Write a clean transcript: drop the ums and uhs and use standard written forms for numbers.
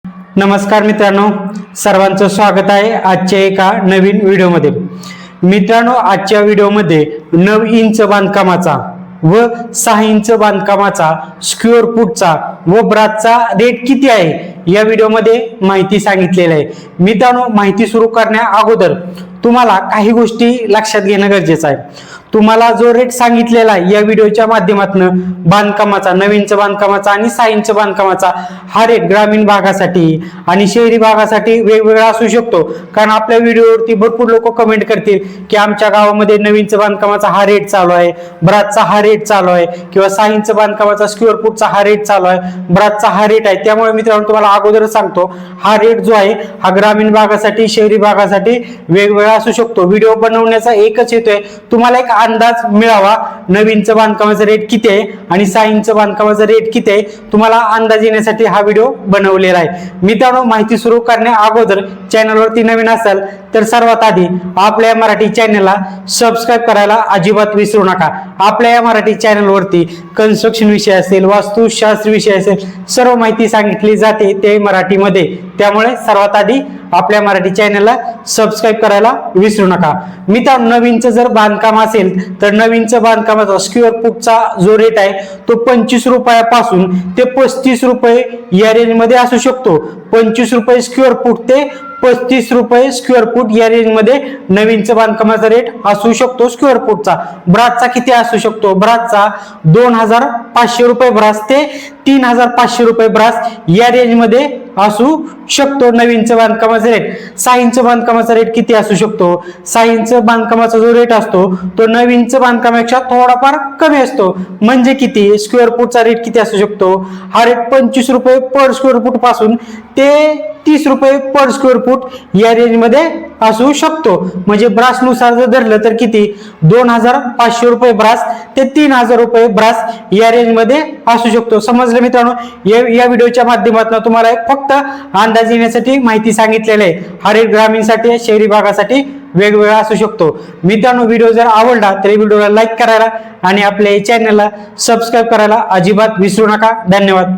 नमस्कार मित्रांनो, सर्वांचं स्वागत आहे आजच्या एका नवीन व्हिडिओमध्ये। मित्रांनो, आजच्या व्हिडिओमध्ये 9 इंच बांधकामाचा व 6 इंच बांधकामाचा स्क्वेअर फूटचा व ब्रासचा रेट किती आहे या व्हिडिओमध्ये माहिती सांगितलेली आहे। मित्रांनो, माहिती सुरू करण्या अगोदर तुम्हाला काही गोष्टी लक्षात घेणं गरजेचं आहे। तुम्हाला जो रेट सांगितलेला आहे या व्हिडिओच्या माध्यमातून बांधकामाचा 9 इंच बांधकामाचा आणि 6 इंच बांधकामाचा हा रेट ग्रामीण भागासाठी आणि शहरी भागासाठी वेगवेगळा असू शकतो। कारण आपल्या व्हिडिओवरती भरपूर लोक कमेंट करतील की आमच्या गावामध्ये 9 इंच बांधकामाचा हा रेट चालू आहे, ब्रासचा हा रेट चालू आहे, किंवा 6 इंच बांधकामाचा स्क्वेअर फूटचा हा रेट चालू आहे, ब्रासचा हा रेट आहे। त्यामुळे मित्रांनो, तुम्हाला अगोदरच सांगतो, हा रेट जो आहे हा ग्रामीण भागासाठी शहरी भागासाठी वेगवेगळा असू शकतो। व्हिडिओ बनवण्याचा एकच हेतू आहे, तुम्हाला एक अंदाज मिळावा 9 इंच बांधकामाचा रेट किती आहे आणि 6 इंच बांधकामाचा रेट किती आहे, तुम्हाला अंदाज येण्यासाठी हा व्हिडिओ बनवलेला आहे। मित्रांनो, माहिती सुरू करण्या अगोदर चॅनलवरती नवीन असाल तर सर्वात आधी आपल्या या मराठी चॅनलला सबस्क्राईब करायला अजिबात विसरू नका। आपल्या या मराठी चॅनलवरती कन्स्ट्रक्शन विषय असेल, वास्तुशास्त्र विषय असेल, सर्व माहिती सांगितली जाते ते मराठीमध्ये। त्यामुळे सर्वात आधी आपल्या मराठी चॅनलला सबस्क्राईब करायला विसरू नका। मित्रांनो, 9 इंच जर बांधकाम असेल तर 9 इंच बांधकामाचा स्क्वेअर फूटचा जो रेट आहे तो 25 रुपयापासून ते 35 रुपये या रेंज मध्ये असू शकतो। 25 रुपये स्क्वेअर फूट ते 35 रुपये स्क्वेअर फूट या रेंज मध्ये 9 इंच बांधकामाचा रेट असू शकतो स्क्वेअर फूटचा। ब्रासचा किती असू शकतो? ब्रासचा 2500 रुपये ब्रास ते 3500 रुपये ब्रास या रेंज मध्ये असू शकतो 9 इंच बांधकामाचा रेट। 6 इंच बांधकामाचा रेट किती असू शकतो? 6 इंच बांधकामाचा जो रेट असतो तो 9 इंच बांधकामापेक्षा थोडाफार कमी असतो। म्हणजे किती? स्क्वेअर फूटचा रेट किती असू शकतो? हा रेट 25 रुपये पर स्क्वेअर फूट पासून ते 30 रुपये पर स्क्वेअर फूट या रेंज मध्ये असू शकतो। म्हणजे ब्रास नुसार जर धरलं तर किती? 2500 रुपये ब्रास ते 3000 रुपये ब्रास या रेंज मध्ये असू शकतो। समजलं मित्रांनो? या व्हिडिओच्या माध्यमातून तुम्हाला फक्त अंदाज येण्यासाठी माहिती सांगितलेली आहे। हा रेट ग्रामीणसाठी शहरी भागासाठी वेगवेगळा असू शकतो। मित्रांनो, व्हिडिओ जर आवडला तर व्हिडिओला लाईक करायला आणि आपल्या चॅनलला सबस्क्राईब करायला अजिबात विसरू नका। धन्यवाद।